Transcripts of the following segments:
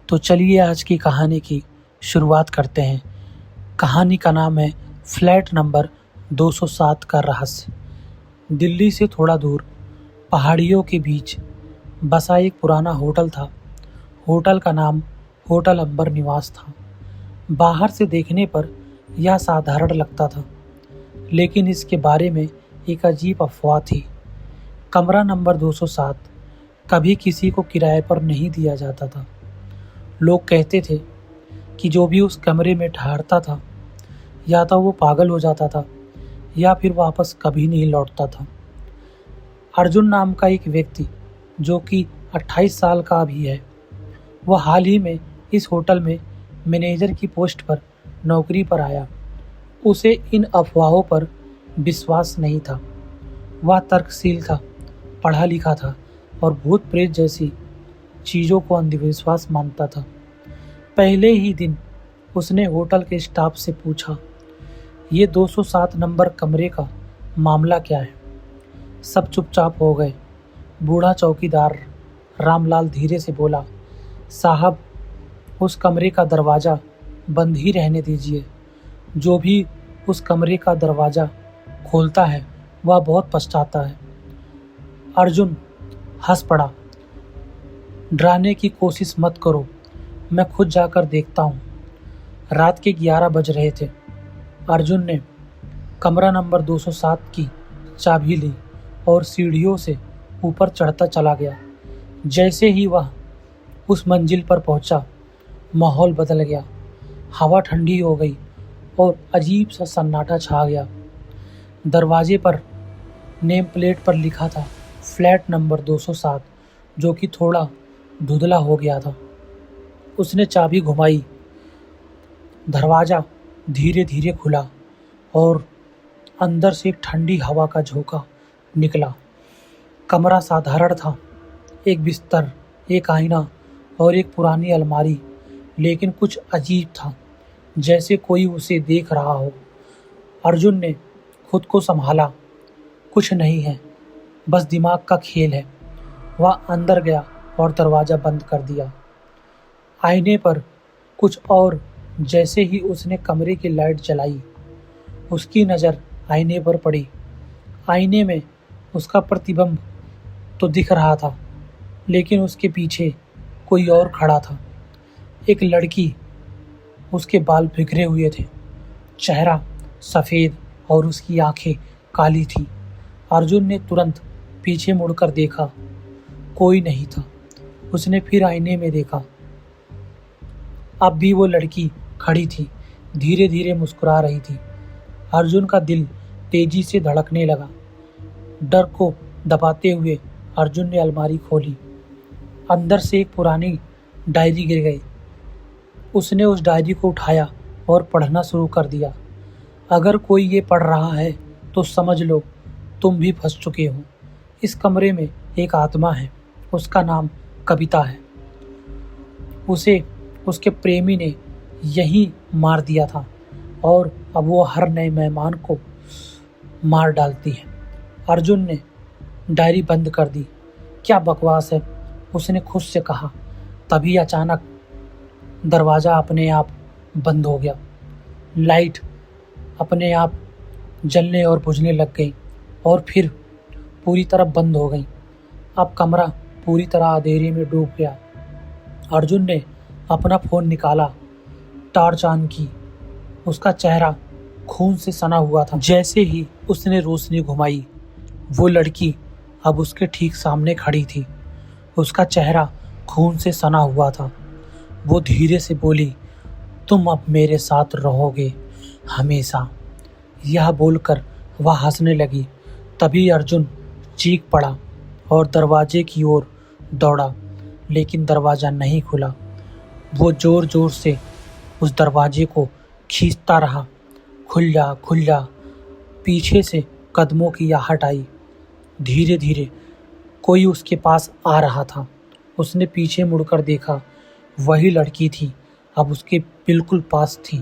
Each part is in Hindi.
तो चलिए आज की कहानी की शुरुआत करते हैं। कहानी का नाम है फ्लैट नंबर 207 का रहस्य। दिल्ली से थोड़ा दूर पहाड़ियों के बीच बसा एक पुराना होटल था। होटल का नाम होटल अंबर निवास था। बाहर से देखने पर यह साधारण लगता था, लेकिन इसके बारे में एक अजीब अफवाह थी। कमरा नंबर 207 कभी किसी को किराए पर नहीं दिया जाता था। लोग कहते थे कि जो भी उस कमरे में ठहरता था या तो वो पागल हो जाता था या फिर वापस कभी नहीं लौटता था। अर्जुन नाम का एक व्यक्ति, जो कि 28 साल का भी है, वह हाल ही में इस होटल में मैनेजर की पोस्ट पर नौकरी पर आया। उसे इन अफवाहों पर विश्वास नहीं था। वह तर्कशील था, पढ़ा लिखा था और भूत प्रेत जैसी चीज़ों को अंधविश्वास मानता था। पहले ही दिन उसने होटल के स्टाफ से पूछा, ये 207 नंबर कमरे का मामला क्या है? सब चुपचाप हो गए। बूढ़ा चौकीदार रामलाल धीरे से बोला, साहब, उस कमरे का दरवाज़ा बंद ही रहने दीजिए। जो भी उस कमरे का दरवाज़ा खोलता है वह बहुत पछताता है। अर्जुन हंस पड़ा। डराने की कोशिश मत करो, मैं खुद जाकर देखता हूँ। रात के 11 बज रहे थे। अर्जुन ने कमरा नंबर 207 की चाबी ली और सीढ़ियों से ऊपर चढ़ता चला गया। जैसे ही वह उस मंजिल पर पहुंचा, माहौल बदल गया। हवा ठंडी हो गई और अजीब सा सन्नाटा छा गया। दरवाजे पर नेम प्लेट पर लिखा था फ्लैट नंबर 207, जो कि थोड़ा धुंधला हो गया था। उसने चाबी घुमाई। दरवाज़ा धीरे धीरे खुला और अंदर से एक ठंडी हवा का झोंका निकला। कमरा साधारण था। एक बिस्तर, एक आईना और एक पुरानी अलमारी, लेकिन कुछ अजीब था, जैसे कोई उसे देख रहा हो। अर्जुन ने खुद को संभाला। कुछ नहीं है, बस दिमाग का खेल है। वह अंदर गया और दरवाज़ा बंद कर दिया। आईने पर कुछ और जैसे ही उसने कमरे की लाइट जलाई, उसकी नज़र आईने पर पड़ी। आईने में उसका प्रतिबिंब तो दिख रहा था, लेकिन उसके पीछे कोई और खड़ा था। एक लड़की। उसके बाल बिखरे हुए थे, चेहरा सफ़ेद और उसकी आंखें काली थी। अर्जुन ने तुरंत पीछे मुड़कर देखा। कोई नहीं था। उसने फिर आईने में देखा। अब भी वो लड़की खड़ी थी, धीरे धीरे मुस्कुरा रही थी। अर्जुन का दिल तेजी से धड़कने लगा। डर को दबाते हुए अर्जुन ने अलमारी खोली। अंदर से एक पुरानी डायरी गिर गई। उसने उस डायरी को उठाया और पढ़ना शुरू कर दिया। अगर कोई ये पढ़ रहा है तो समझ लो तुम भी फंस चुके हो। इस कमरे में एक आत्मा है। उसका नाम कविता है। उसे उसके प्रेमी ने यहीं मार दिया था और अब वो हर नए मेहमान को मार डालती है। अर्जुन ने डायरी बंद कर दी। क्या बकवास है, उसने खुद से कहा। तभी अचानक दरवाज़ा अपने आप बंद हो गया। लाइट अपने आप जलने और बुझने लग गई और फिर पूरी तरह बंद हो गई। अब कमरा पूरी तरह अंधेरे में डूब गया। अर्जुन ने अपना फ़ोन निकाला, टॉर्च ऑन की। उसका चेहरा खून से सना हुआ था। जैसे ही उसने रोशनी घुमाई, वो लड़की अब उसके ठीक सामने खड़ी थी। उसका चेहरा खून से सना हुआ था। वो धीरे से बोली, तुम अब मेरे साथ रहोगे हमेशा। यह बोलकर वह हंसने लगी। तभी अर्जुन चीख पड़ा और दरवाजे की ओर दौड़ा, लेकिन दरवाज़ा नहीं खुला। वो ज़ोर ज़ोर से उस दरवाजे को खींचता रहा। खुल जा, खुल जा। पीछे से कदमों की आहट आई। धीरे धीरे कोई उसके पास आ रहा था। उसने पीछे मुड़कर देखा। वही लड़की थी, अब उसके बिल्कुल पास थी।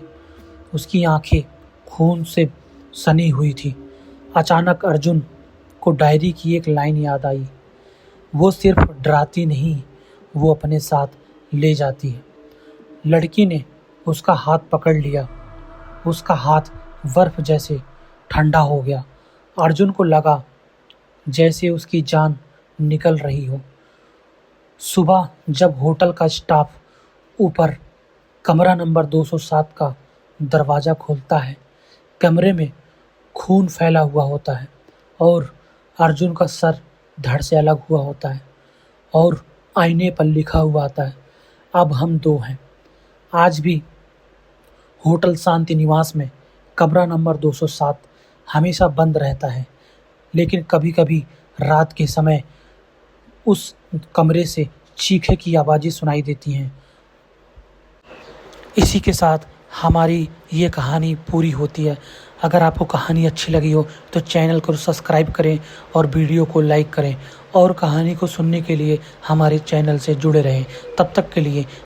उसकी आंखें खून से सनी हुई थी। अचानक अर्जुन को डायरी की एक लाइन याद आई। वो सिर्फ डराती नहीं, वो अपने साथ ले जाती है। लड़की ने उसका हाथ पकड़ लिया। उसका हाथ बर्फ जैसे ठंडा हो गया। अर्जुन को लगा जैसे उसकी जान निकल रही हो। सुबह जब होटल का स्टाफ ऊपर कमरा नंबर 207 का दरवाज़ा खोलता है, कमरे में खून फैला हुआ होता है और अर्जुन का सर धड़ से अलग हुआ होता है और आईने पर लिखा हुआ आता है, अब हम दो हैं। आज भी होटल शांति निवास में कमरा नंबर 207 हमेशा बंद रहता है, लेकिन कभी-कभी रात के समय उस कमरे से चीखे की आवाज़ें सुनाई देती हैं। इसी के साथ हमारी ये कहानी पूरी होती है। अगर आपको कहानी अच्छी लगी हो तो चैनल को सब्सक्राइब करें और वीडियो को लाइक करें और कहानी को सुनने के लिए हमारे चैनल से जुड़े रहें। तब तक के लिए